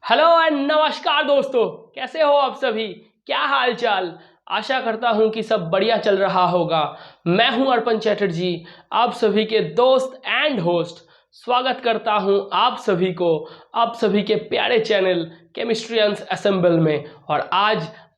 Hello and नमस्कार दोस्तों, कैसे हो आप सभी। क्या हाल चाल। आशा करता हूं कि सब बढ़िया चल रहा होगा। मैं हूं अर्पण चैटर्जी, आप सभी के दोस्त एंड होस्ट। स्वागत करता हूं आप सभी को आप सभी के प्यारे चैनल केमिस्ट्रियंस असेंबल में। और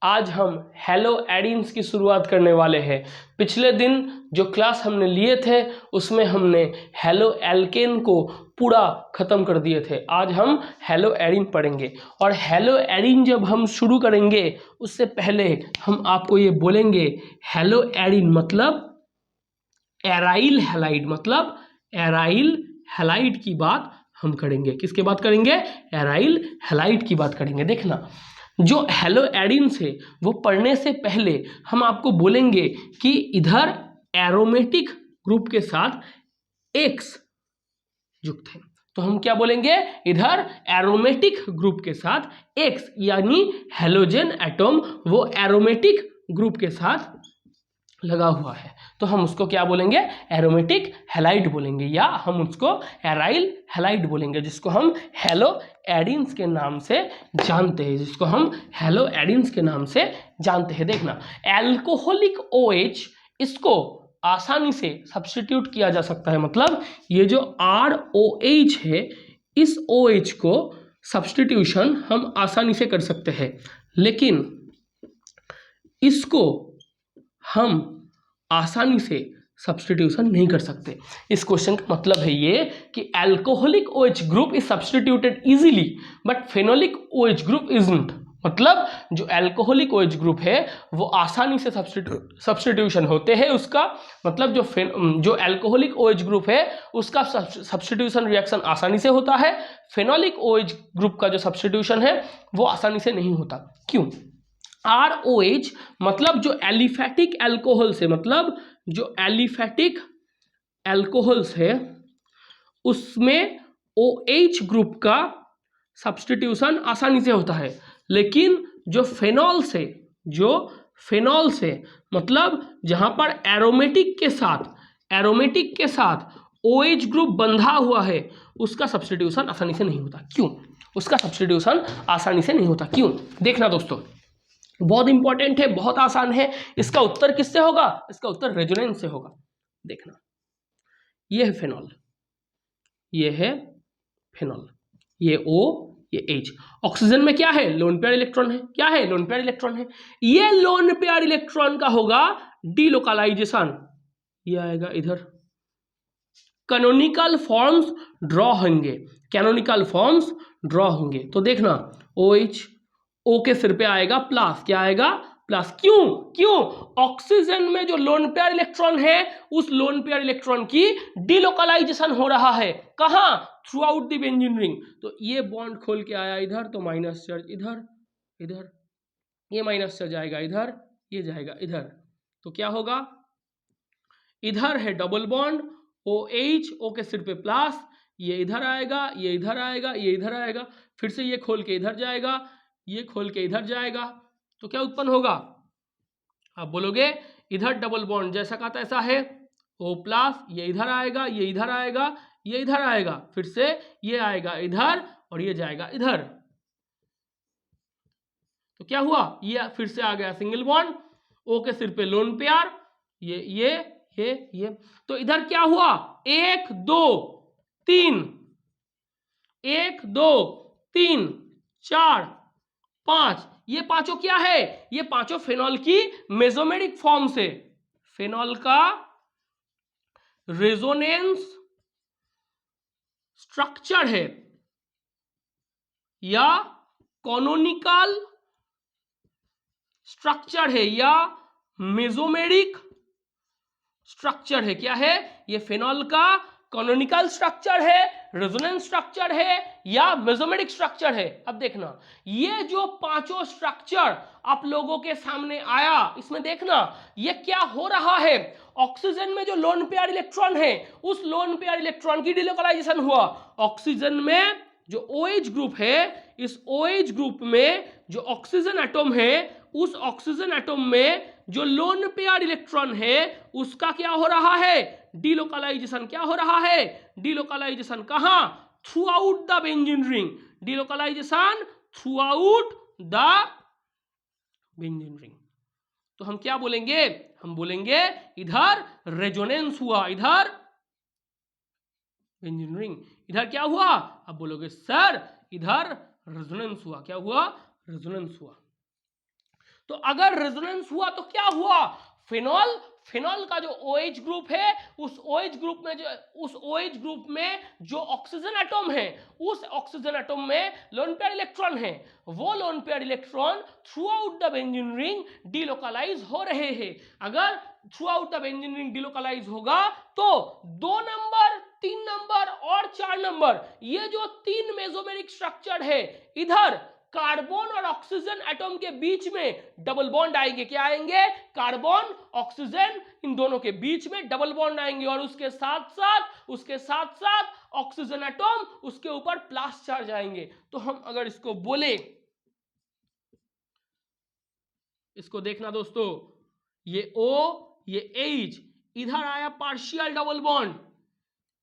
आज हम हेलो एडिन्स की शुरुआत करने वाले हैं। पिछले दिन जो क्लास हमने लिए थे उसमें हमने हेलो एल्केन को पूरा ख़त्म कर दिए थे। आज हम हेलो एडिन पढ़ेंगे। और हेलो एडिन जब हम शुरू करेंगे उससे पहले हम आपको ये बोलेंगे, हेलो एडिन मतलब एराइल हैलाइड, मतलब एराइल हैलाइड की बात हम करेंगे। किसकी बात करेंगे? एराइल हैलाइड की बात करेंगे। देखना, जो हेलो एडिन्स है वो पढ़ने से पहले हम आपको बोलेंगे कि इधर एरोमेटिक ग्रुप के साथ एक्स युक्त है। तो हम क्या बोलेंगे? इधर एरोमेटिक ग्रुप के साथ एक्स यानी हेलोजन एटॉम वो एरोमेटिक ग्रुप के साथ लगा हुआ है, तो हम उसको क्या बोलेंगे? एरोमेटिक हैलाइड बोलेंगे, या हम उसको एराइल हैलाइड बोलेंगे, जिसको हम हेलो एडिन्स के नाम से जानते हैं, जिसको हम हेलो एडिन्स के नाम से जानते हैं। देखना, एल्कोहलिक OH इसको आसानी से सब्स्टिट्यूट किया जा सकता है। मतलब ये जो ROH है, इस OH को सब्स्टिट्यूशन हम आसानी से कर सकते हैं, लेकिन इसको हम आसानी से सब्स्टिट्यूशन नहीं कर सकते। इस क्वेश्चन का मतलब है ये कि alcoholic OH group is substituted easily but phenolic OH group isn't. मतलब जो अल्कोहलिक OH ग्रुप है वो आसानी से सब्स्टिट्यूशन होते हैं उसका, मतलब जो अल्कोहलिक OH ग्रुप है उसका सब्स्टिट्यूशन रिएक्शन आसानी से होता है। फेनोलिक OH ग्रुप का जो सब्स्टिट्यूशन है वो आसानी से नहीं होता। क्यों? ROH मतलब जो एलिफेटिक अल्कोहल्स है, मतलब जो एलिफेटिक अल्कोहल्स है उसमें OH ग्रुप का सब्स्टिट्यूशन आसानी से होता है। लेकिन जो फेनॉल्स है मतलब जहां पर एरोमेटिक के साथ OH ग्रुप बंधा हुआ है उसका सब्स्टिट्यूशन आसानी से नहीं होता। क्यों? उसका सब्स्टिट्यूशन आसानी से नहीं होता। क्यों? देखना दोस्तों, बहुत इंपॉर्टेंट है, बहुत आसान है। इसका उत्तर किससे होगा? इसका उत्तर रेजोनेंस से होगा। देखना, ये है फेनॉल, ये है फेनॉल, ये O, ये H। ऑक्सीजन में क्या है? लोन पेयर इलेक्ट्रॉन है। क्या है? लोन पेयर इलेक्ट्रॉन है। ये लोन पेयर इलेक्ट्रॉन का होगा डीलोकलाइजेशन, ये आएगा इधर। कैनोनिकल फॉर्म्स ड्रॉ होंगे, कैनोनिकल फॉर्म्स ड्रॉ होंगे। तो देखना, OH O के सिर पे आएगा प्लस, क्या आएगा? प्लस। क्यों? ऑक्सीजन में जो लोन पेयर इलेक्ट्रॉन है उस लोन पेयर इलेक्ट्रॉन की डीलोकलाइजेशन हो रहा है। कहां? Throughout the benzene ring. तो ये बॉन्ड खोल के आया इधर, तो माइनस चार्ज इधर, ये माइनस चार्ज आएगा इधर, ये जाएगा इधर। तो क्या होगा? इधर है डबल बॉन्ड OH, O के सिर पे प्लस, ये इधर आएगा, ये इधर आएगा, ये इधर आएगा, फिर से ये खोल के इधर जाएगा, ये खोल के इधर जाएगा। तो क्या उत्पन्न होगा? आप बोलोगे इधर डबल बॉन्ड जैसा का तैसा है, O प्लस, ये इधर आएगा, ये इधर आएगा, ये इधर आएगा, फिर से ये आएगा इधर और ये जाएगा इधर। तो क्या हुआ? ये फिर से आ गया सिंगल बॉन्ड, O के सिर पे लोन पेयर, ये। तो इधर क्या हुआ? 1 2 3, 1 2 3 4 5, ये पांचों क्या है? ये पांचों फेनॉल की मेसोमेरिक फॉर्म से, फेनॉल का रेजोनेंस स्ट्रक्चर है या कॉनोनिकल स्ट्रक्चर है या मेसोमेरिक स्ट्रक्चर है। क्या है? ये फेनॉल का कॉनोनिकल स्ट्रक्चर है, रेजोनेंस स्ट्रक्चर है या मेसोमेरिक स्ट्रक्चर है। अब देखना, ये जो पांचों स्ट्रक्चर आप लोगों के सामने आया, इसमें देखना ये क्या हो रहा है। ऑक्सीजन में जो लोन पेयर इलेक्ट्रॉन है उस लोन पेयर इलेक्ट्रॉन की डिलोकलाइजेशन हुआ। ऑक्सीजन में जो OH ग्रुप है, इस OH ग्रुप में जो ऑक्सीजन एटॉम है, उस ऑक्सीजन एटॉम में जो लोन पेयर इलेक्ट्रॉन है उसका क्या हो रहा है? डीलोकलाइजेशन। क्या हो रहा है? डीलोकलाइजेशन। कहां? Throughout the benzene ring. Delocalisation throughout the benzene ring. तो हम क्या बोलेंगे, हम बोलेंगे इधर रेजोनेंस हुआ, इधर बेंजीन रिंग, इधर क्या हुआ, अब बोलोगे सर इधर रेजोनेंस हुआ। क्या हुआ, रेजोनेंस हुआ। तो अगर रेजोनेंस हुआ तो क्या हुआ, फिनॉल, फिनॉल का जो OH ग्रुप है उस OH ग्रुप में जो ऑक्सीजन एटम है, उस ऑक्सीजन एटम में लोन पेयर इलेक्ट्रॉन है, वो lone pair electron through out the benzene ring delocalise हो रहे हैं। अगर through out the benzene ring delocalise होगा तो 2 नंबर, 3 नंबर और 4 नंबर, ये जो 3 मेसोमेरिक स्ट्रक्चर है, इधर कार्बन और ऑक्सीजन एटम के बीच में डबल बॉन्ड आएंगे। क्या आएंगे, कार्बन ऑक्सीजन, इन दोनों के बीच में डबल बॉन्ड आएंगे और उसके साथ साथ ऑक्सीजन एटम उसके ऊपर प्लस चार्ज आएंगे। तो हम अगर इसको बोले, इसको देखना दोस्तों, ये O, ये H, इधर आया पार्शियल डबल बॉन्ड,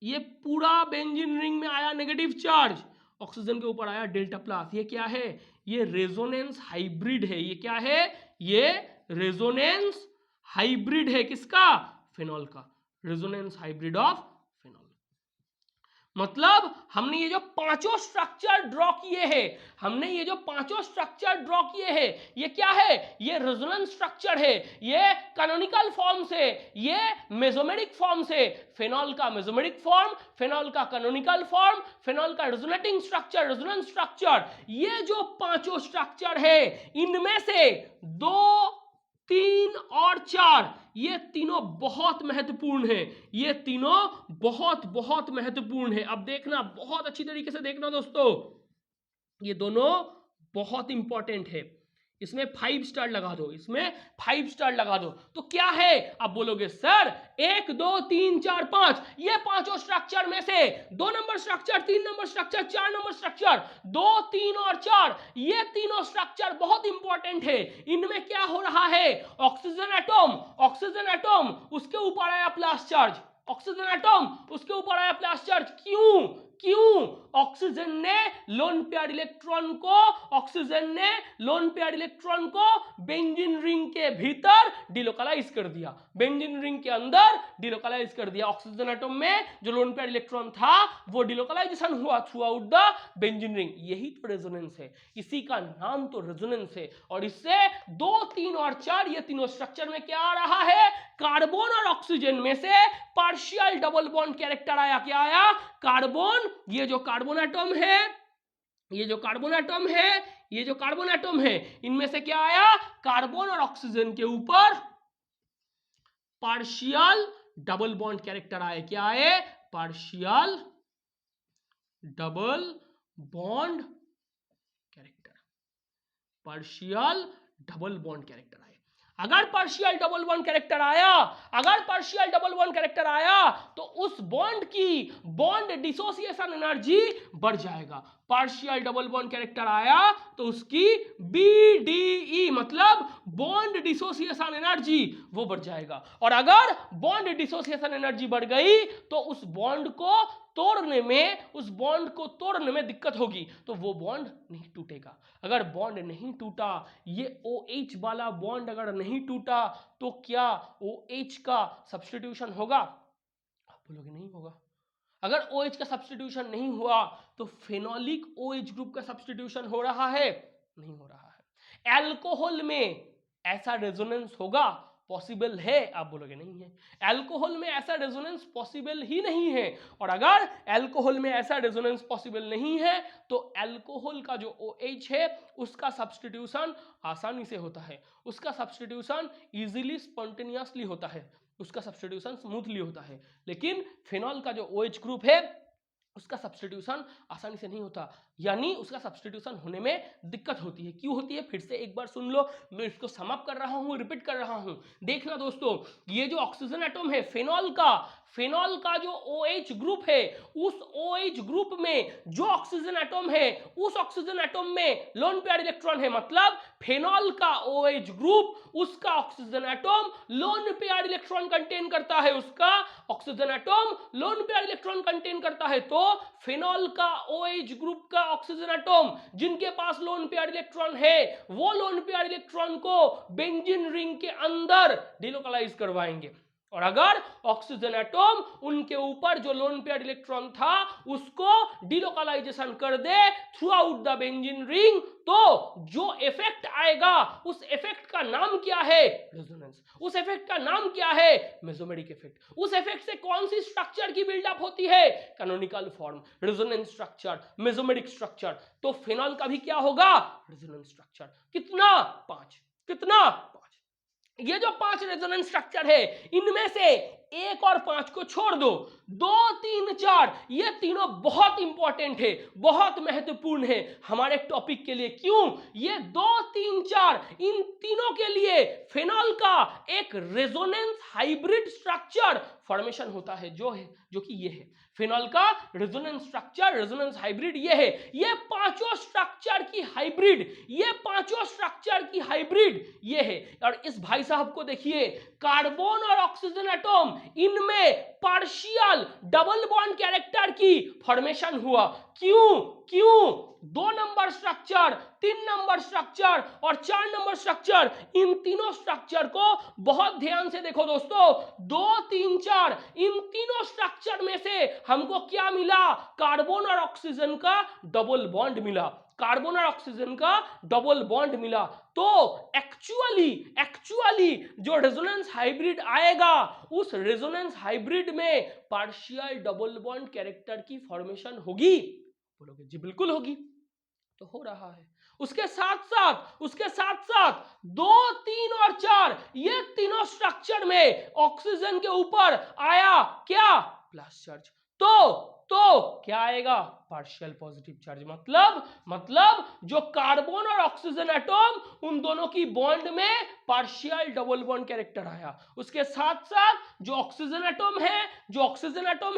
ये पूरा बेंजीन रिंग में आया नेगेटिव चार्ज, ऑक्सीजन के ऊपर आया डेल्टा प्लस। ये क्या है, ये रेजोनेंस हाइब्रिड है। ये क्या है, ये रेजोनेंस हाइब्रिड है, किसका, फिनॉल का, रेजोनेंस हाइब्रिड ऑफ फिनॉल। मतलब हमने ये जो पांचों स्ट्रक्चर ड्रॉ किए हैं, हमने ये जो पांचों स्ट्रक्चर ड्रॉ किए हैं, ये क्या है, ये रेजोनेंस स्ट्रक्चर है, ये कैनोनिकल फॉर्म से, ये मेसोमेरिक फॉर्म से, फिनॉल का मेसोमेरिक फॉर्म, फिनॉल का कैनोनिकल फॉर्म, फिनॉल का रेजोनेटिंग स्ट्रक्चर, रेजोनेंस स्ट्रक्चर, ये जो पांचों स्ट्रक्चर है, इनमें से 2, 3 और 4, ये तीनों बहुत महत्वपूर्ण है, ये तीनों बहुत बहुत महत्वपूर्ण है। अब देखना, बहुत अच्छी तरीके से देखना दोस्तों, ये दोनों बहुत इंपॉर्टेंट है। इसमें 5 स्टार लगा दो, इसमें 5 स्टार लगा दो। तो क्या है, अब बोलोगे सर 1, 2, 3, 4, 5, ये पांचों स्ट्रक्चर में से 2 number structure, 3 number structure, 4 number structure, 2, 3 और 4, ये तीनों स्ट्रक्चर बहुत इंपॉर्टेंट है। इनमें क्या हो रहा है, ऑक्सीजन एटम उसके ऊपर आया प्लस चार्ज, ऑक्सीजन एटम उसके ऊपर आया प्लस चार्ज। क्यों, ऑक्सीजन ने लोन पेयर इलेक्ट्रॉन को बेंजीन रिंग के भीतर डिलोकलाइज कर दिया, बेंजीन रिंग के अंदर डिलोकलाइज कर दिया। ऑक्सीजन एटम में जो लोन पेयर इलेक्ट्रॉन था वो डिलोकलाइजेशन हुआ through out the benzene ring. यही तो रेजोनेंस है, इसी का नाम तो रेजोनेंस है। और इससे 2, 3 और 4, ये तीनों स्ट्रक्चर में क्या आ रहा है, कार्बन और ऑक्सीजन में से पार्शियल डबल बॉन्ड कैरेक्टर आया। क्या आया, कार्बन, ये जो कार्बन एटम है, इनमें से क्या आया, कार्बन और ऑक्सीजन के ऊपर पार्शियल डबल बॉन्ड कैरेक्टर आए। क्या आए, partial double bond character, partial double bond character आए। अगर पार्शियल डबल बॉन्ड कैरेक्टर आया, तो उस बॉन्ड की बॉन्ड डिसोसिएशन एनर्जी बढ़ जाएगा। पार्शियल डबल बॉन्ड कैरेक्टर आया तो उसकी BDE मतलब बॉन्ड डिसोसिएशन एनर्जी वो बढ़ जाएगा। और अगर बॉन्ड डिसोसिएशन एनर्जी बढ़ गई तो उस बॉन्ड को तोड़ने में दिक्कत होगी, तो वो बॉन्ड नहीं टूटेगा। अगर बॉन्ड नहीं टूटा, ये OH वाला बॉन्ड अगर नहीं टूटा, तो क्या OH का सब्स्टिट्यूशन होगा, आप बोलोगे नहीं होगा। अगर OH का सब्स्टिट्यूशन नहीं हुआ तो फेनोलिक OH ग्रुप का सब्स्टिट्यूशन हो रहा है, नहीं हो रहा है। अल्कोहल में ऐसा रेजोनेंस होगा, पॉसिबल है, आप बोलोगे नहीं है। अल्कोहल में ऐसा रेजोनेंस पॉसिबल ही नहीं है। और अगर अल्कोहल में ऐसा रेजोनेंस पॉसिबल नहीं है तो अल्कोहल का जो OH है उसका सब्स्टिट्यूशन आसानी से होता है, उसका सब्स्टिट्यूशन इजीली स्पॉन्टेनियसली होता है, उसका सब्स्टिट्यूशन स्मूथली होता है। लेकिन फिनॉल का जो OH ग्रुप है उसका सब्स्टिट्यूशन आसानी से नहीं होता, यानी उसका सब्स्टिट्यूशन होने में दिक्कत होती है। क्यों होती है, फिर से एक बार सुन लो, मैं इसको समअप कर रहा हूं, रिपीट कर रहा हूं। देखना दोस्तों, ये जो ऑक्सीजन एटम है फिनॉल का जो OH ग्रुप है, उस OH ग्रुप में जो ऑक्सीजन एटम है, उस ऑक्सीजन एटम में लोन पेयर इलेक्ट्रॉन है। मतलब फिनॉल का OH ग्रुप, उसका oxygen atom lone pair electron contain करता है, उसका oxygen atom lone pair electron contain करता है। तो फिनॉल का OH ग्रुप का ऑक्सीजन एटॉम जिनके पास लोन पेयर इलेक्ट्रॉन है वो लोन पेयर इलेक्ट्रॉन को बेंजीन रिंग के अंदर डिलोकलाइज करवाएंगे, और अगर ऑक्सीजन एटॉम उनके ऊपर जो लोन पेयर इलेक्ट्रॉन था उसको डिलोकलाइजेशन कर दे throughout the benzene ring, तो जो इफेक्ट आएगा उस इफेक्ट का नाम क्या है? रेजोनेंस। उस इफेक्ट का नाम क्या है? Mesomeric effect. उस इफेक्ट से कौन सी स्ट्रक्चर की बिल्डअप होती है? Canonical form, resonance structure, mesomeric structure. तो फेनॉल का भी क्या होगा? Resonance structure. कितना? 5। कितना? 5। ये जो 5 रेजोनेंस स्ट्रक्चर है इनमें से 1 और 5 को छोड़ दो, 2, 3, 4 ये तीनों बहुत इंपॉर्टेंट है, बहुत महत्वपूर्ण है हमारे टॉपिक के लिए। क्यों? ये 2, 3, 4 इन तीनों के लिए फेनॉल का एक रेजोनेंस हाइब्रिड स्ट्रक्चर फॉर्मेशन होता है, जो कि ये है फेनॉल का रेजोनेंस स्ट्रक्चर, रेजोनेंस हाइब्रिड ये है। ये पांचों स्ट्रक्चर की हाइब्रिड, ये पांचों स्ट्रक्चर की हाइब्रिड ये है। और इस भाई साहब को देखिए, कार्बन और ऑक्सीजन एटॉम इनमें पार्शियल डबल बॉन्ड कैरेक्टर की फॉर्मेशन हुआ। क्यों? क्यों? 2 नंबर स्ट्रक्चर, 3 नंबर स्ट्रक्चर और 4 नंबर स्ट्रक्चर, इन तीनों स्ट्रक्चर को बहुत ध्यान से देखो दोस्तों। 2, 3, 4 इन तीनों स्ट्रक्चर में से हमको क्या मिला? कार्बन और ऑक्सीजन का डबल बॉन्ड मिला, कार्बन और ऑक्सीजन का डबल बॉन्ड मिला। तो एक्चुअली जो रेजोनेंस हाइब्रिड आएगा उस रेजोनेंस हाइब्रिड में पार्शियल डबल बॉन्ड कैरेक्टर की फॉर्मेशन होगी? बोलोगे जी बिल्कुल होगी। तो हो रहा है। उसके साथ साथ 2, 3 और 4 ये तीनों स्ट्रक्चर में ऑक्सीजन के ऊपर आया क्या? Plus charge. तो क्या आएगा? Partial positive charge. मतलब जो कार्बन और ऑक्सीजन एटॉम उन दोनों की बॉन्ड में पार्शियल डबल बॉन्ड कैरेक्टर आया। उसके साथ साथ जो ऑक्सीजन एटॉम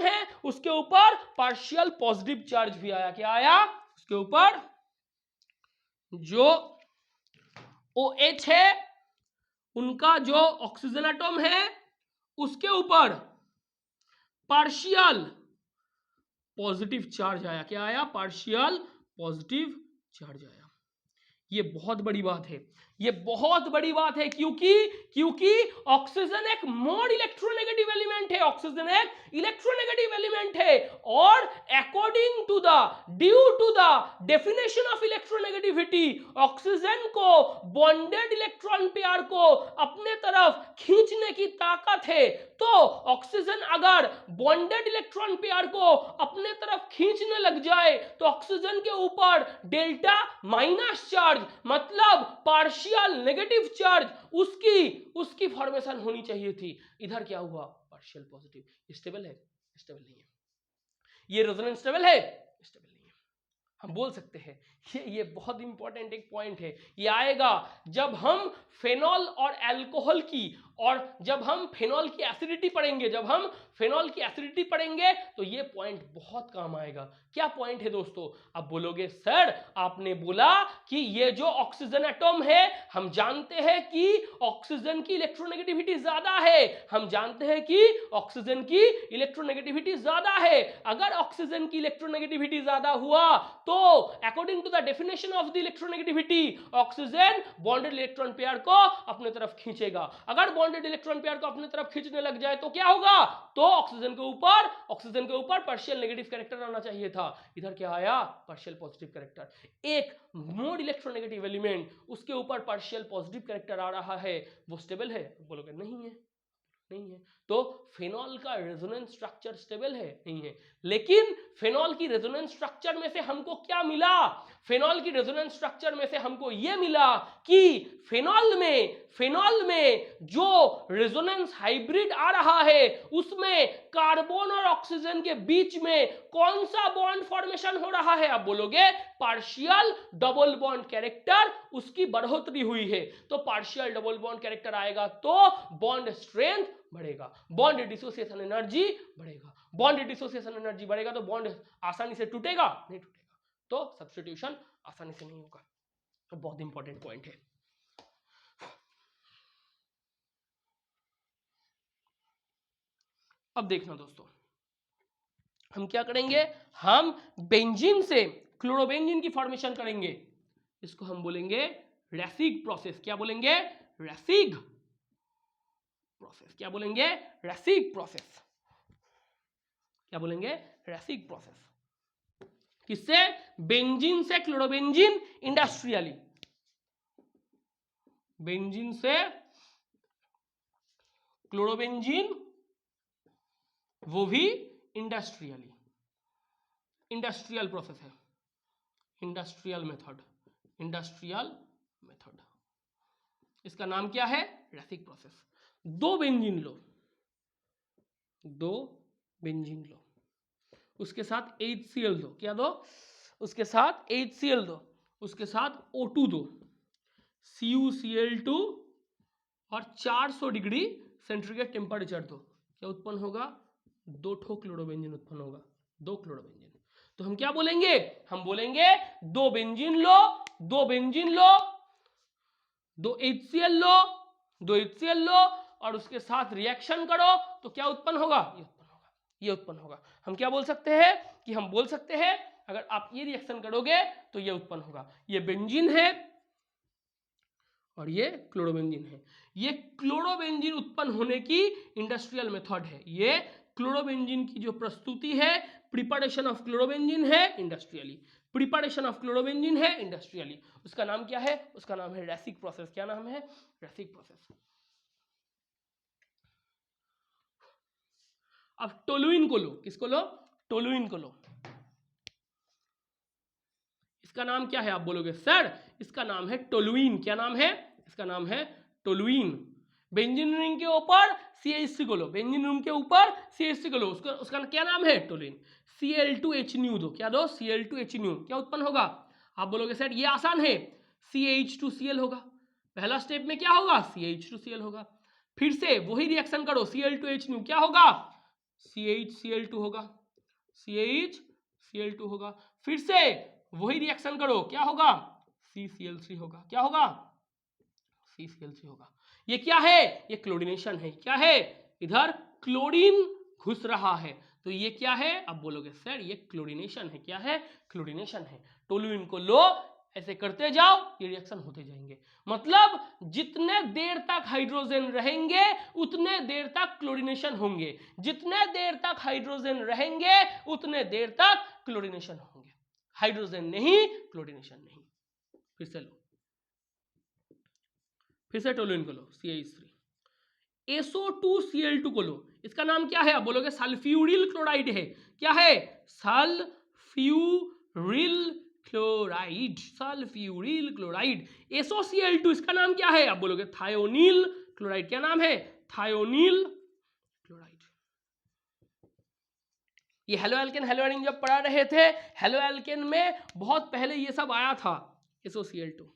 है उसके ऊपर पार्शियल पॉजिटिव चार्ज भी आया। क्या आया? उसके ऊपर जो OH है उनका जो ऑक्सीजन एटॉम है उसके ऊपर पार्शियल पॉजिटिव चार्ज आया। क्या आया? पार्शियल पॉजिटिव चार्ज आया। ये बहुत बड़ी बात है, ये बहुत बड़ी बात है। क्योंकि ऑक्सीजन एक मोड इलेक्ट्रोनेगेटिव एलिमेंट है, ऑक्सीजन एक इलेक्ट्रोनेगेटिव एलिमेंट है, और according to due to the definition of electronegativity oxygen को बॉन्डेड इलेक्ट्रॉन पेयर को अपने तरफ खींचने की ताकत है। तो ऑक्सीजन अगर बॉन्डेड इलेक्ट्रॉन पेयर को अपने तरफ खींचने लग जाए तो ऑक्सीजन के ऊपर डेल्टा माइनस चार्ज मतलब पार्शियल नेगेटिव चार्ज उसकी फॉर्मेशन होनी चाहिए थी। इधर क्या हुआ? Partial positive. स्टेबल है? स्टेबल नहीं है। ये रेजोनेंस स्टेबल है? स्टेबल नहीं है। हम बोल सकते हैं ये बहुत इंपॉर्टेंट एक पॉइंट है। ये आएगा जब हम फेनॉल और अल्कोहल की, और जब हम फेनॉल की एसिडिटी पढ़ेंगे तो ये पॉइंट बहुत काम आएगा। क्या पॉइंट है दोस्तों? अब बोलोगे सर आपने बोला कि ये जो ऑक्सीजन एटॉम है हम जानते हैं कि ऑक्सीजन की इलेक्ट्रोनेगेटिविटी ज्यादा है, अगर ऑक्सीजन की इलेक्ट्रोनेगेटिविटी ज्यादा हुआ तो according to the definition of the electronegativity oxygen bonded electron pair को अपने तरफ खींचेगा। अगर बॉन्डेड इलेक्ट्रॉन पेयर को अपने तरफ खींचने लग जाए तो क्या होगा? तो ऑक्सीजन के ऊपर पार्शियल नेगेटिव कैरेक्टर आना चाहिए था। इधर क्या आया? Partial positive character. एक मोड इलेक्ट्रोनेगेटिव एलिमेंट उसके ऊपर पार्शियल पॉजिटिव कैरेक्टर आ रहा है, वो स्टेबल है? बोलोगे नहीं है। तो फेनॉल का रेजोनेंस स्ट्रक्चर स्टेबल है? नहीं है। लेकिन फेनॉल की रेजोनेंस स्ट्रक्चर में से हमको क्या मिला? फेनॉल की रेजोनेंस स्ट्रक्चर में से हमको यह मिला कि फेनॉल में जो रेजोनेंस हाइब्रिड आ रहा है उसमें कार्बन और ऑक्सीजन के बीच में कौन सा बॉन्ड फॉर्मेशन हो रहा है? आप बोलोगे पार्शियल डबल बॉन्ड कैरेक्टर उसकी बढ़ोतरी हुई है। तो पार्शियल डबल बॉन्ड कैरेक्टर आएगा तो बॉन्ड स्ट्रेंथ बढ़ेगा, बॉन्ड डिसोसिएशन एनर्जी बढ़ेगा, तो बॉन्ड आसानी से टूटेगा? नहीं टूटेगा। तो सब्स्टिट्यूशन आसानी से नहीं होगा। तो बहुत इंपॉर्टेंट पॉइंट है। अब देखना दोस्तों हम क्या करेंगे, हम बेंजीन से क्लोरोबेंजीन की फॉर्मेशन करेंगे। इसको हम बोलेंगे रेसिग प्रोसेस। क्या बोलेंगे? Racing process. क्या बोलेंगे? Racing process. क्या बोलेंगे? Racing process. किससे? बेंजीन से क्लोरोबेंजीन इंडस्ट्रियली। बेंजीन से क्लोरोबेंजीन, वो भी इंडस्ट्रियली। इंडस्ट्रियल प्रोसेस है, इंडस्ट्रियल मेथड। इंडस्ट्रियल मेथड, इसका नाम क्या है? Racing process. दो बेंजीन लो, दो बेंजीन लो, उसके साथ HCl दो। क्या दो? उसके साथ HCl दो, उसके साथ O2 दो, CuCl2 और 400 डिग्री सेंटीग्रेड टेम्परेचर दो। क्या उत्पन्न होगा? दो ठो क्लोरोबेंजीन उत्पन्न होगा, दो क्लोरोबेंजीन। तो हम क्या बोलेंगे? हम बोलेंगे दो बेंजीन लो, दो बेंजीन लो, दो HCl लो, दो HCl लो और उसके साथ रिएक्शन करो तो क्या उत्पन्न होगा? ये उत्पन्न होगा, ये उत्पन्न होगा। हम क्या बोल सकते हैं कि हम बोल सकते हैं अगर आप ये रिएक्शन करोगे तो ये उत्पन्न होगा। ये बेंजीन है और ये क्लोरोबेंजीन है। ये क्लोरोबेंजीन उत्पन्न होने की इंडस्ट्रियल मेथड है। ये क्लोरोबेंजीन की जो प्रस्तुति है, प्रिपरेशन ऑफ क्लोरोबेंजीन है इंडस्ट्रियली। प्रिपरेशन ऑफ क्लोरोबेंजीन है इंडस्ट्रियली। उसका नाम क्या है? उसका नाम है रेसिग प्रोसेस। क्या नाम है? Racing process. अब टोलुइन को लो। किसको लो? टोलुइन को लो। इसका नाम क्या है? आप बोलोगे सर इसका नाम है टोलुइन। क्या नाम है? इसका नाम है टोलुइन। बेंजीन रिंग के ऊपर CH3 को लो, बेंजीन रिंग के ऊपर CH3 को लो, उसका क्या नाम है? टोलुइन। Cl2H दो। क्या दो? Cl2H। क्या उत्पन्न होगा? आप बोलोगे सर ये आसान है, CH2Cl होगा। पहला स्टेप में क्या होगा? CH2Cl होगा। फिर से वही रिएक्शन करो, Cl2H। क्या होगा? CHCl2 होगा, CHCl2 होगा। फिर से वही रिएक्शन करो, क्या होगा? CCl3 होगा। क्या होगा? CCl3 होगा। ये क्या है? ये क्लोरीनेशन है। क्या है? इधर क्लोरीन घुस रहा है, तो ये क्या है? अब बोलोगे सर ये क्लोरीनेशन है। क्या है? क्लोरीनेशन है। टोलुइन को लो, ऐसे करते जाओ, ये रिएक्शन होते जाएंगे। मतलब जितने देर तक हाइड्रोजन रहेंगे उतने देर तक क्लोरीनेशन होंगे, जितने देर तक हाइड्रोजन रहेंगे उतने देर तक क्लोरीनेशन होंगे। हाइड्रोजन नहीं, क्लोरीनेशन नहीं। फिर से लो, फिर से टोलुइन को लो, CH3। SO2Cl2 को लो, इसका नाम क्या है? आप बोलोगे सल्फ्यूरिल क्लोराइड है। क्या है? Sulphuryl chloride, sulphuryl chloride. SOCl2 इसका नाम क्या है? आप बोलोगे थायोनील क्लोराइड। क्या नाम है? थायोनील क्लोराइड। ये हेलो एल्केन हेलो एरिन जब पढ़ा रहे थे, हेलो एल्केन में बहुत पहले ये सब आया था। SOCl2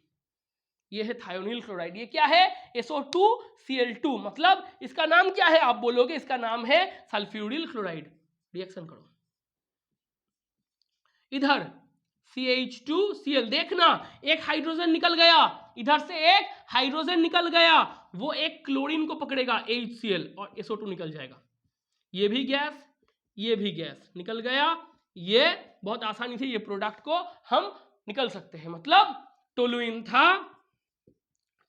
ये है थायोनील क्लोराइड। ये क्या है? SO2Cl2। मतलब इसका नाम क्या है? आप बोलोगे इसका नाम है सल्फ्यूरिल क्लोराइड। रिएक्शन करो, इधर CH2Cl। देखना एक हाइड्रोजन निकल गया, इधर से एक हाइड्रोजन निकल गया, वो एक क्लोरीन को पकड़ेगा HCl और SO2 निकल जाएगा। ये भी गैस, ये भी गैस निकल गया। ये बहुत आसानी से ये प्रोडक्ट को हम निकल सकते हैं। मतलब टोलुइन था,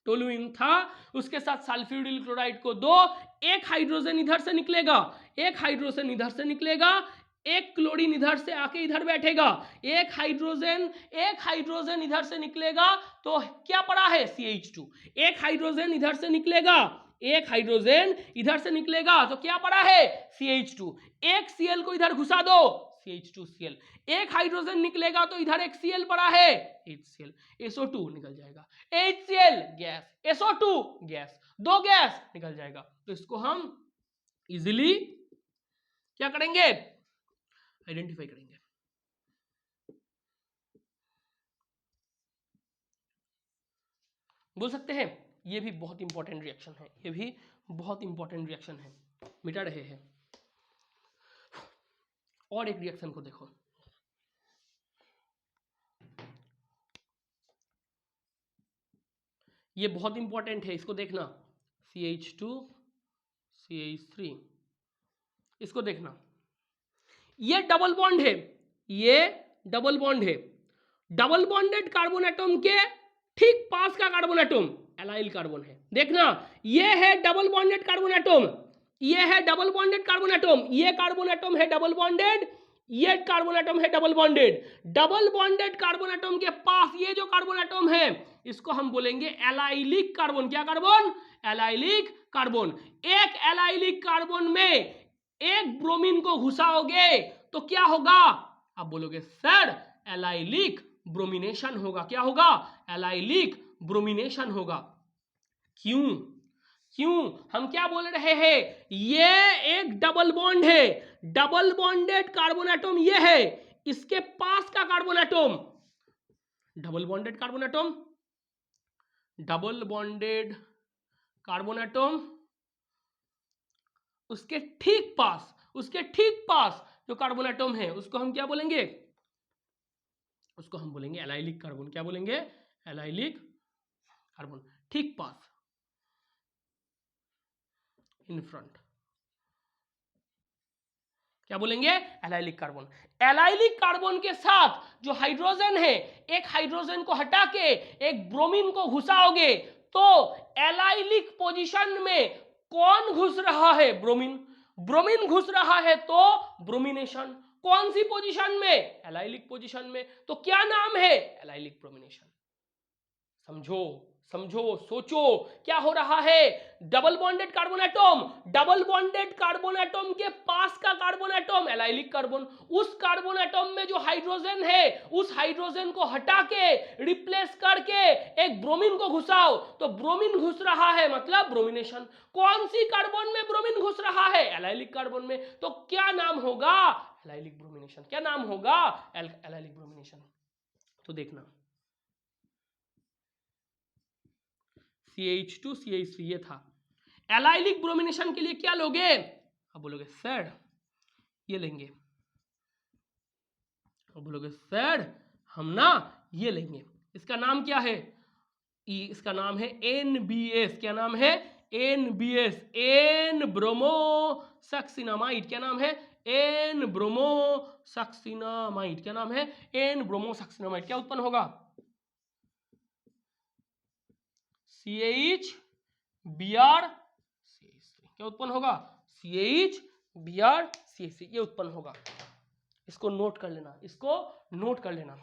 टोलुइन था, उसके साथ सल्फ्यूरिल क्लोराइड को दो, एक हाइड्रोजन इधर से निकलेगा, एक हाइड्रोजन इधर से निकलेगा, एक क्लोरीन इधर से आके इधर बैठेगा, एक हाइड्रोजन इधर से निकलेगा तो क्या पड़ा है? CH2। एक हाइड्रोजन इधर से निकलेगा, एक हाइड्रोजन इधर से निकलेगा तो क्या पड़ा है? CH2। एक Cl को इधर घुसा दो, CH2Cl। एक हाइड्रोजन निकलेगा तो इधर एक Cl पड़ा है, HCl। SO2 निकल जाएगा, HCl गैस, SO2 गैस, दो गैस निकल जाएगा। तो इसको हम इजीली क्या करेंगे? आइडेंटिफाई करेंगे। बोल सकते हैं ये भी बहुत इंपॉर्टेंट रिएक्शन है, ये भी बहुत इंपॉर्टेंट रिएक्शन है। मिटा रहे हैं। और एक रिएक्शन को देखो, ये बहुत इंपॉर्टेंट है, इसको देखना। CH2 CH3, इसको देखना। ये डबल बॉन्ड है, ये डबल बॉन्ड है। डबल बॉन्डेड कार्बन एटम के ठीक पास का कार्बन एटम एलाइल कार्बन है। देखना, ये है डबल बॉन्डेड कार्बन एटम, ये है डबल बॉन्डेड कार्बन एटम, ये कार्बन एटम है डबल बॉन्डेड, ये कार्बन एटम है double bonded. Double bonded carbon atom के पास ये जो कार्बन एटम है इसको हम बोलेंगे एलाइलिक कार्बन। क्या कार्बन? Allylic carbon. एक एलाइलिक कार्बन में एक ब्रोमीन को घुसाओगे तो क्या होगा? आप बोलोगे सर एलाइलिक ब्रोमिनेशन होगा। क्या होगा? एलाइलिक ब्रोमिनेशन होगा। क्यों? क्यों? हम क्या बोल रहे हैं? ये एक डबल बॉन्ड है, डबल बॉन्डेड कार्बन एटम ये है, इसके पास का carbon atom, double bonded carbon atom, double bonded carbon atom, उसके ठीक पास जो कार्बन एटम है उसको हम क्या बोलेंगे? उसको हम बोलेंगे एलाइलिक कार्बन। क्या बोलेंगे? Allylic carbon. ठीक पास, इन फ्रंट, क्या बोलेंगे? Allylic carbon. एलाइलिक कार्बन के साथ जो हाइड्रोजन है, एक हाइड्रोजन को हटा के एक ब्रोमीन को घुसाओगे तो एलाइलिक पोजीशन में कौन घुस रहा है? ब्रोमीन। ब्रोमीन घुस रहा है तो ब्रोमिनेशन। कौन सी पोजीशन में? एलाइलिक पोजीशन में। तो क्या नाम है? Allylic bromination. समझो, समझो, सोचो क्या हो रहा है। Double bonded carbon atom, double bonded carbon atom के पास का कार्बन एटम एलाइलिक कार्बन, उस कार्बन एटम में जो हाइड्रोजन है उस हाइड्रोजन को हटा के रिप्लेस करके एक ब्रोमीन को घुसाओ तो ब्रोमीन घुस रहा है मतलब ब्रोमिनेशन। कौन सी कार्बन में ब्रोमीन घुस रहा है? एलाइलिक कार्बन में। तो क्या नाम होगा? Allylic bromination. क्या नाम होगा? Allylic bromination. तो देखना, CH2 CH3 ये था। एलाइलिक ब्रोमिनेशन के लिए क्या लोगे? अब बोलोगे सर ये लेंगे। अब बोलोगे सर हम ना ये लेंगे। इसका नाम क्या है? इसका नाम है NBS। क्या नाम है? NBS, N bromosuccinimide. क्या नाम है? N bromosuccinimide. क्या नाम है? N bromosuccinimide. क्या उत्पन्न होगा? CH Br CH3। क्या उत्पन्न होगा? CH Br CH3 ये उत्पन्न होगा। इसको नोट कर लेना, इसको नोट कर लेना।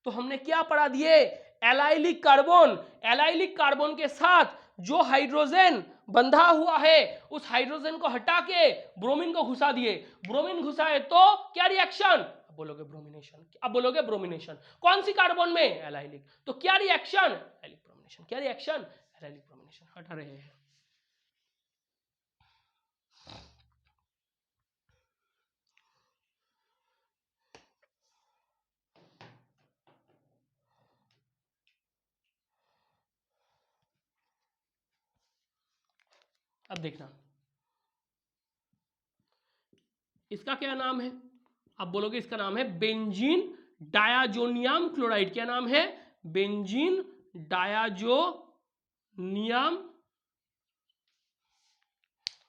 तो हमने क्या पढ़ा दिए? एलाइलिक कार्बन, एलाइलिक कार्बन के साथ जो हाइड्रोजन बंधा हुआ है उस हाइड्रोजन को हटा के ब्रोमीन को घुसा दिए। ब्रोमीन घुसाए तो क्या रिएक्शन? अब बोलोगे ब्रोमिनेशन। अब बोलोगे ब्रोमिनेशन। कौन सी कार्बन में? एलाइलिक। तो क्या रिएक्शन? Allylic bromination. क्या रिएक्शन? Allylic bromination. हटा रहे हैं। अब देखना इसका क्या नाम है? अब बोलोगे इसका नाम है बेंजीन डायाजोनियम क्लोराइड। क्या नाम है? बेंजीन डायाजोनियम।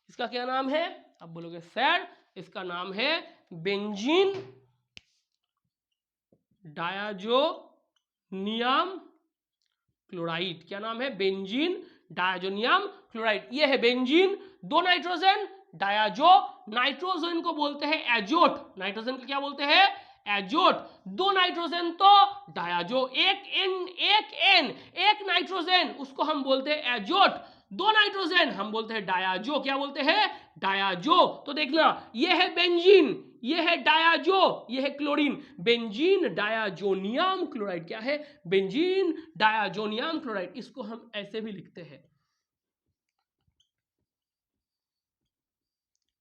इसका क्या नाम है? अब बोलोगे सर इसका नाम है बेंजीन डायाजोनियम क्लोराइड। क्या नाम है? Benzene diazonium chloride. ये है बेंजीन, दो नाइट्रोजन, डायाजो, नाइट्रोजन को बोलते हैं एजोट। नाइट्रोजन को क्या बोलते हैं? एजोट। दो नाइट्रोजन तो डायाजो, एक नाइट्रोजन उसको हम बोलते हैं एजोट, दो नाइट्रोजन हम बोलते हैं डायाजो। क्या बोलते हैं? डायाजो। तो देखना ये है बेंजीन, ये है डायाजो, ये है क्लोरीन। Benzene diazonium chloride. क्या है? Benzene diazonium chloride. इसको हम ऐसे भी लिखते हैं,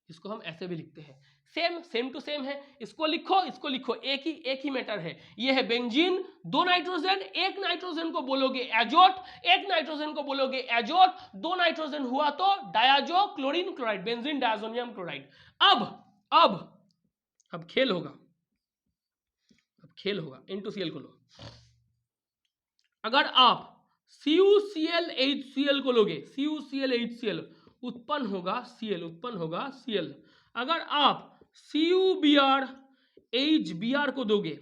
इसको हम ऐसे भी लिखते हैं। सेम टू सेम है। इसको लिखो, इसको लिखो, एक ही मैटर है। ये है बेंजीन, दो नाइट्रोजन, एक नाइट्रोजन को बोलोगे एजोट, एक नाइट्रोजन को बोलोगे एजोट, दो नाइट्रोजन हुआ तो डायाजो, chlorine chloride, benzene diazonium chloride. अब खेल होगा, अब खेल होगा। N2Cl को लो। अगर आप CuCl HCl को लोगे, CuCl HCl उत्पन्न होगा Cl, उत्पन्न होगा Cl। अगर आप CuBr HBr को दोगे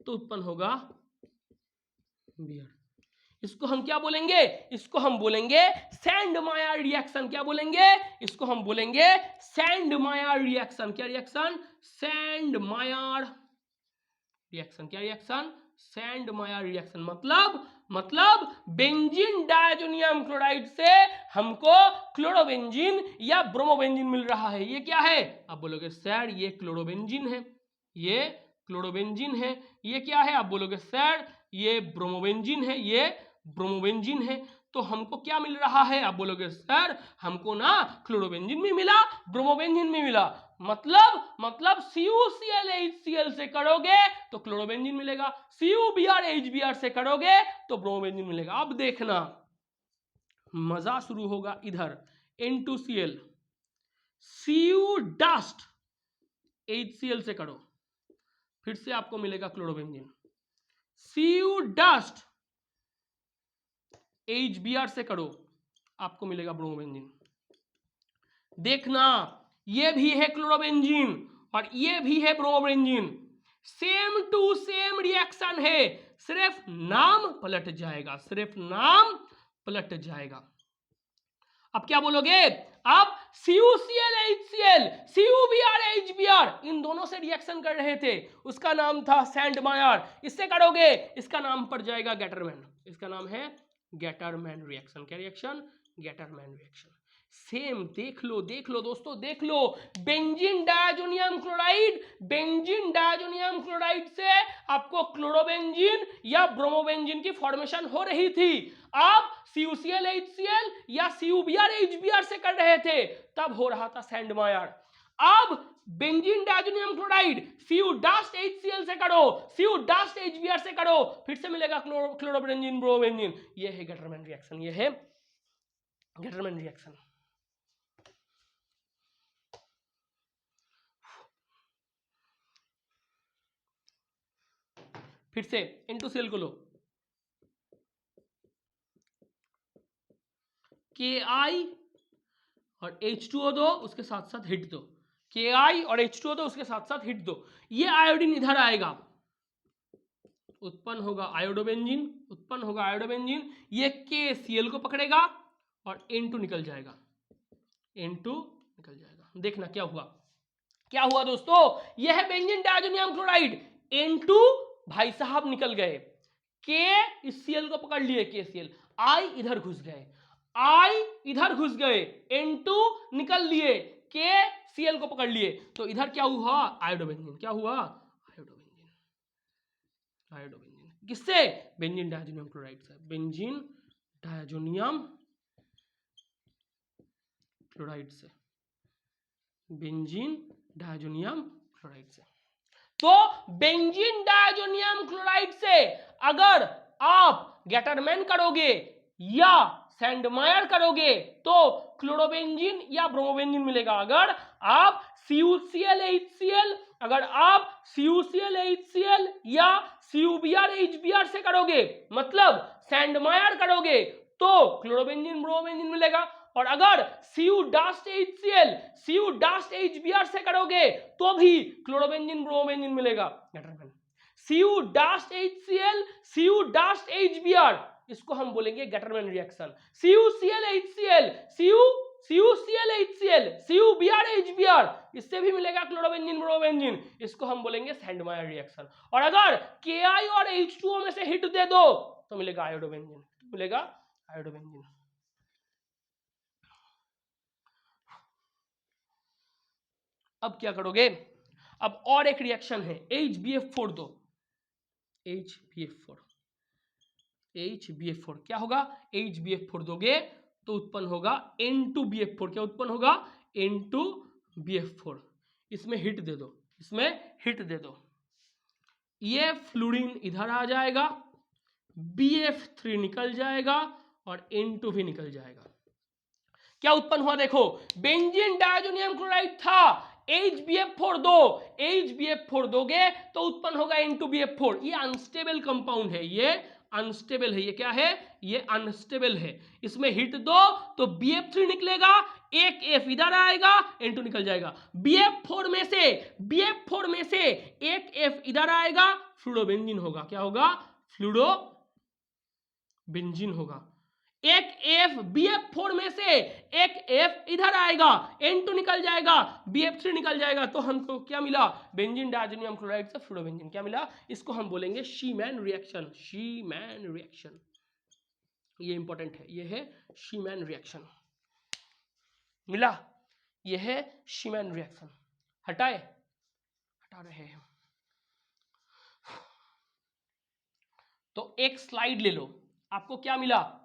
तो उत्पन्न होगा बियर। इसको हम क्या बोलेंगे? इसको हम बोलेंगे सैंडमायर रिएक्शन। क्या बोलेंगे? इसको हम बोलेंगे सैंडमायर रिएक्शन। क्या रिएक्शन? सैंडमायर रिएक्शन। क्या रिएक्शन? सैंडमायर रिएक्शन। मतलब बेंजीन डायजोनियम क्लोराइड से हमको क्लोरोबेंजीन या ब्रोमोबेंजीन मिल रहा है। ये क्या है? आप बोलोगे सर ये क्लोरोबेंजीन है, ये क्लोरोबेंजीन है। ये क्या है? आप बोलोगे सर ये ब्रोमोबेंजीन है, ये ब्रोमोबेंजीन है। तो हमको क्या मिल रहा है? आप बोलोगे सर हमको ना क्लोरोबेंजीन भी मिला, ब्रोमोबेंजीन भी मिला। मतलब CuCl HCl से करोगे तो क्लोरोबेंजीन मिलेगा, CuBr HBr से करोगे तो ब्रोमोबेंजीन मिलेगा। अब देखना मजा शुरू होगा इधर। N2Cl Cu डस्ट HCl से करो, फिर से आपको मिलेगा क्लोरोबेंजीन। Cu डस्ट HBr से करो, आपको मिलेगा ब्रोमोबेंजीन। देखना ये भी है क्लोरोबेंजीन और ये भी है bromobenzene, same to same reaction है, सिर्फ नाम पलट जाएगा, सिर्फ नाम पलट जाएगा। अब क्या बोलोगे? आप CuCl HCl CuBr HBr इन दोनों से रिएक्शन कर रहे थे, उसका नाम था सैंडमायर। इससे करोगे इसका नाम पड़ जाएगा गेटरमैन, इसका नाम है गेटरमैन रिएक्शन। क्या रिएक्शन? Gattermann reaction. सेम देख लो दोस्तों, देख लो। बेंजीन डायजोनियम क्लोराइड से आपको क्लोरोबेंजीन या ब्रोमोबेंजीन की फॉर्मेशन हो रही थी। आप CuCl HCl या CuBr HBr से कर रहे थे, तब हो रहा था सैंडमायर। अब benzene diazonium chloride Cu dust HCl से करो, Cu डस्ट HBr से करो, फिर से मिलेगा क्लोरोबेंजीन ब्रोमोबेंजीन। ये है गेटरमैन रिएक्शन, ये है गेटरमैन रिएक्शन। फिर से N2Cl को लो, Ki और H2O दो, उसके साथ साथ हिट दो। Ki और H2O दो, उसके साथ साथ हिट दो। ये आयोडीन इधर आएगा, उत्पन्न होगा आयोडोबेंजीन, उत्पन्न होगा आयोडोबेंजीन। ये KCl को पकड़ेगा और N2 निकल जाएगा, N2 निकल जाएगा। देखना क्या हुआ, क्या हुआ दोस्तों? यह है बेंजीन डायजोनियम क्लोराइड, N2 भाई साहब निकल गए, K इस Cl को पकड़ लिए, KCl, I इधर घुस गए, I इधर घुस गए, N2 निकल लिए, KCl को पकड़ लिए, तो इधर क्या हुआ? आयोडोबेंजीन। क्या हुआ? आयोडोबेंजीन। आयोडोबेंजीन किससे? बेंजीन डायजोनियम क्लोराइड से, बेंजीन डायजोनियम क्लोराइड से, बेंजीन डायजोनियम क्लोराइड से। तो बेंजीन डायजोनियम क्लोराइड से अगर आप गेटरमैन करोगे या सैंडमायर करोगे तो क्लोरोबेंजीन या ब्रोमोबेंजीन मिलेगा। अगर आप CuCl HCl या CuBr HBr से करोगे, मतलब सैंडमायर करोगे, तो क्लोरोबेंजीन ब्रोमोबेंजीन मिलेगा। और अगर Cu डस्ट HBr से करोगे तो भी क्लोरोबेंजीन ब्रोमोबेंजीन मिलेगा। Cu dust HCl Cu dust HBr, इसको हम बोलेंगे Gattermann reaction. CuCl HCl CuBr HBr, इससे भी मिलेगा क्लोरोबेंजीन ब्रोमोबेंजीन, इसको हम बोलेंगे सैंडमायर रिएक्शन। और अगर Ki और H2O में से हिट दे दो तो मिलेगा आयोडोबेंजीन, मिलेगा आयोडोबेंजीन। अब क्या करोगे? अब और एक रिएक्शन है, HbF4 दो, HbF4 क्या होगा? HbF4 दोगे तो उत्पन्न होगा N2BF4। क्या उत्पन्न होगा? N2BF4। इसमें हिट दे दो, इसमें हिट दे दो, ये फ्लोरीन इधर आ जाएगा, BF3 निकल जाएगा और N2 भी निकल जाएगा। क्या उत्पन्न हुआ? देखो, बेंजीन डायजोनियम क्लोराइड था, HbF4 दो, HbF4 दोगे तो उत्पन्न होगा N2BF4। ये अनस्टेबल कंपाउंड है, ये अनस्टेबल है। ये क्या है? ये अनस्टेबल है। इसमें हिट दो तो BF3 निकलेगा, एक F इधर आएगा, N2 निकल जाएगा। BF4 में से एक F इधर आएगा, फ्लूरोबेंजीन होगा। क्या होगा? फ्लूरोबेंजीन बेंजीन होगा। एक F BF4 में से एक F इधर आएगा, N2 निकल जाएगा, BF3 निकल जाएगा, तो हमको क्या मिला? बेंजीन डायजोनियम क्लोराइड से फ्लोरोबेंजीन। क्या मिला? इसको हम बोलेंगे शीमैन रिएक्शन। शीमैन रिएक्शन, ये इंपॉर्टेंट है, ये है शीमैन रिएक्शन। मिला? ये है शीमैन रिएक्शन। हटाए? हटा रहे हैं। तो एक स्लाइड ले लो, आपको क्या मिला?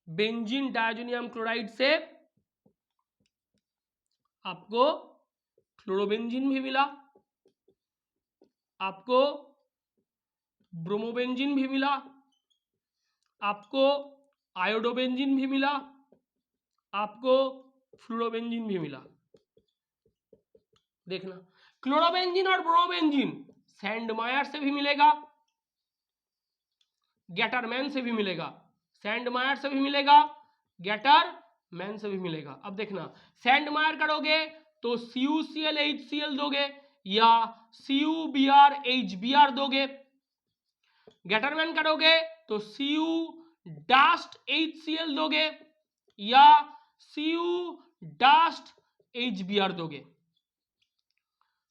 बेंजीन डायजोनियम क्लोराइड से आपको फ्लोरोबेंजीन भी मिला, आपको ब्रोमोबेंजीन भी मिला, आपको आयोडोबेंजीन भी मिला, आपको फ्लोरोबेंजीन भी मिला। देखना, क्लोरोबेंजीन और ब्रोमोबेंजीन सैंडमायर से भी मिलेगा, गैटरमैन से भी मिलेगा, सैंडमायर से भी मिलेगा, गैटरमैन से भी मिलेगा। अब देखना, सैंडमायर करोगे तो CuCl HCl दोगे या CuBr HBr दोगे, गैटरमैन करोगे तो Cu डास्ट HCl दोगे या Cu डास्ट HBr दोगे।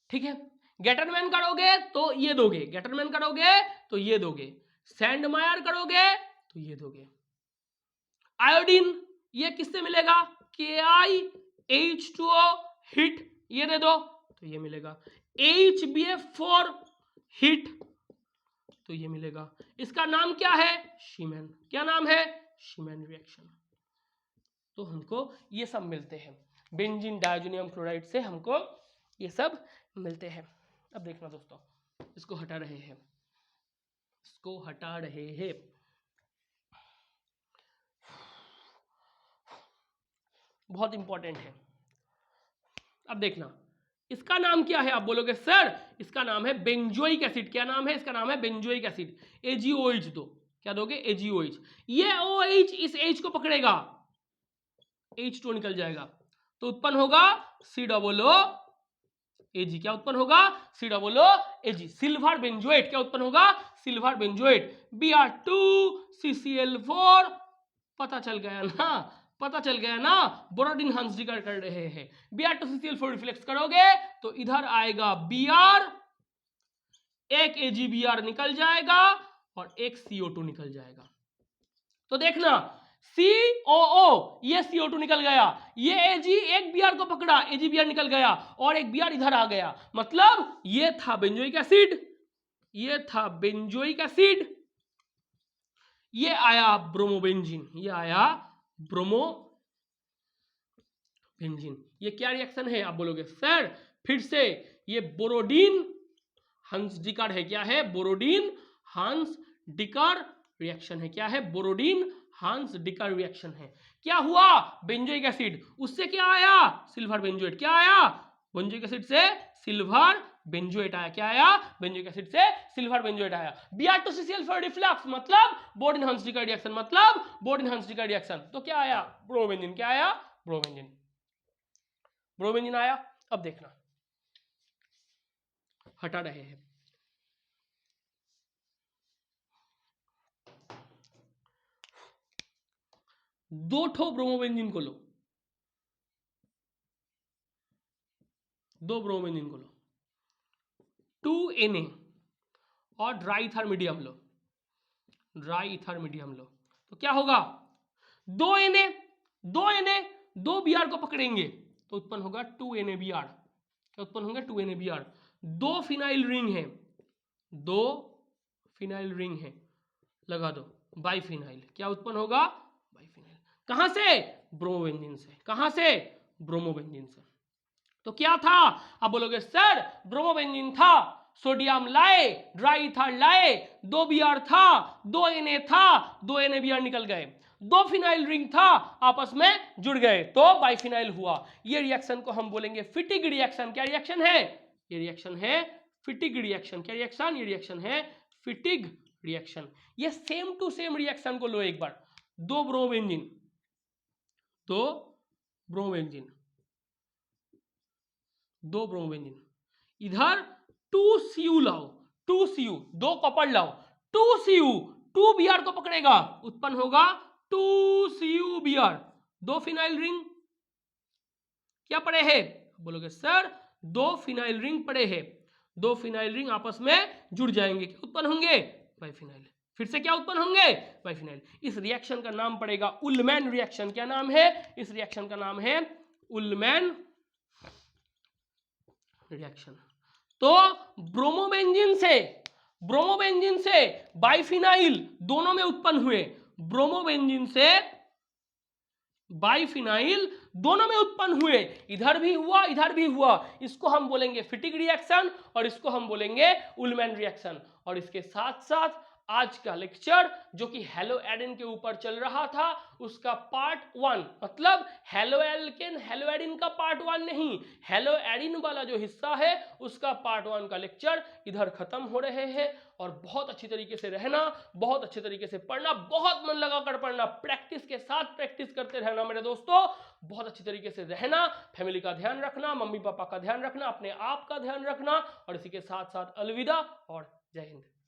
ठीक है, गैटरमैन करोगे तो ये दोगे, गैटरमैन करोगे तो ये दोगे, सैंडमायर करोगे तो ये दोगे। आयोडीन ये किससे मिलेगा? KiH2O हिट, ये दे दो तो ये मिलेगा। HBF4 हिट, तो ये मिलेगा। इसका नाम क्या है? शीमैन। क्या नाम है? शीमैन रिएक्शन। तो हमको ये सब मिलते हैं, बेंजीन डायजोनियम क्लोराइड से हमको ये सब मिलते हैं। अब देखना दोस्तों, इसको हटा रहे हैं, इसको हटा रहे हैं। बहुत इंपॉर्टेंट है। अब देखना, इसका नाम क्या है? आप बोलोगे सर इसका नाम है बेंजोइक एसिड। क्या नाम है? इसका नाम है बेंजोइक एसिड। AgOH दो, क्या दोगे? AgOH। ये OH इस H को पकड़ेगा, H2 निकल जाएगा, तो उत्पन्न होगा COOAg। क्या उत्पन्न होगा? COOAg, silver benzoate. क्या उत्पन्न होगा? Silver benzoate. Br2CCl4, पता चल गया ना? पता चल गया ना? बोरोडिन हंस जिक्र कर रहे हैं। Br2CCl4 रिफ्लेक्स करोगे तो इधर आएगा Br, एक AgBr निकल जाएगा और एक CO2 निकल जाएगा। तो देखना, COO, ये CO2 निकल गया, ये Ag एक Br को पकड़ा, AgBr निकल गया और एक Br इधर आ गया, मतलब ये था बेंजोइक एसिड, ये था बेंजोइक एसिड, ये आया ब्रोमोबेंजीन, ये आया ब्रोमोबेंजीन। ये क्या रिएक्शन है? आप बोलोगे सर फिर से, ये बोरोडिन हंस डिकर है। क्या है? बोरोडिन हंस डिकर रिएक्शन है। क्या है? बोरोडिन हंस डिकर रिएक्शन है। क्या हुआ? बेंजोइक एसिड, उससे क्या आया? Silver benzoate. क्या आया? बेंजोइक एसिड से सिल्वर बेंजोएट आया। क्या आया? बेंजोइक एसिड से सिल्वर बेंजोएट आया। Br2CCl4 रिफ्लक्स मतलब बोरोडिन हंस डिकर रिएक्शन, मतलब बोरोडिन हंस डिकर रिएक्शन। तो क्या आया? ब्रोमोबेंजीन। क्या आया? ब्रोमोबेंजीन। ब्रोमोबेंजीन आया। अब देखना, हटा रहे हैं। दो ठो ब्रोमोबेंजीन को लो, दो ब्रोमोबेंजीन को लो, 2Na और dry ether medium low, dry ether medium low, तो क्या होगा? 2Na, 2Na, दो Br को पकड़ेंगे तो उत्पन्न होगा 2NaBr। क्या उत्पन्न होंगे? 2NaBr। दो फिनाइल रिंग है, दो फिनाइल रिंग है, लगा दो, बाइफिनाइल। क्या उत्पन्न होगा? बाइफिनाइल। कहां से? ब्रोमोबेंजीन से। कहां से? ब्रोमोबेंजीन से। तो क्या था? आप बोलोगे सर ब्रोमोबेंजीन था, सोडियम लाए, ड्राई ईथर लाए, दो Br था, दो Na था, दो NaBr निकल गए, दो फिनाइल रिंग था, आपस में जुड़ गए तो बाइफिनाइल हुआ। ये रिएक्शन को हम बोलेंगे फिटिग रिएक्शन। क्या रिएक्शन है? ये रिएक्शन है फिटिग रिएक्शन। क्या रिएक्शन? ये रिएक्शन है फिटिग रिएक्शन। ये सेम टू सेम रिएक्शन को लो एक बार, दो ब्रोमोबेंजीन, दो ब्रोमोबेंजीन, दो ब्रोमोबेंजीन, इधर 2Cu लाओ, 2Cu, दो कॉपर लाओ, 2Cu, 2Br को पकड़ेगा, उत्पन्न होगा 2CuBr। 2 फिनाइल रिंग क्या पड़े हैं? बोलोगे सर 2 फिनाइल रिंग पड़े हैं, 2 फिनाइल रिंग आपस में जुड़ जाएंगे, क्या उत्पन्न होंगे? बाइफिनाइल। फिर से क्या उत्पन्न होंगे? बाइफिनाइल। इस रिएक्शन का नाम पड़ेगा उल्मैन रिएक्शन। क्या नाम है इस रिएक्शन का? नाम है उल्मैन रिएक्शन। तो ब्रोमोबेंजीन से बाइफिनाइल दोनों में उत्पन्न हुए, ब्रोमोबेंजीन से बाइफिनाइल दोनों में उत्पन्न हुए, इधर भी हुआ इधर भी हुआ। इसको हम बोलेंगे फिटिक रिएक्शन और इसको हम बोलेंगे उल्मैन रिएक्शन। और इसके साथ साथ आज का लेक्चर जो कि हेलो एडिन के ऊपर चल रहा था उसका पार्ट 1, मतलब हेलो एल्केन हेलो एडिन का पार्ट 1 नहीं, हेलो एडिन वाला जो हिस्सा है उसका पार्ट 1 का लेक्चर इधर खत्म हो रहे हैं। और बहुत अच्छी तरीके से रहना, बहुत अच्छे तरीके से पढ़ना, बहुत मन लगा कर पढ़ना, प्रैक्टिस के साथ प्रैक्टिस करते रहना मेरे दोस्तों। बहुत अच्छी तरीके से रहना, फैमिली का ध्यान रखना, मम्मी पापा का ध्यान रखना, अपने आप का ध्यान रखना। और इसी के साथ साथ अलविदा और जय हिंद।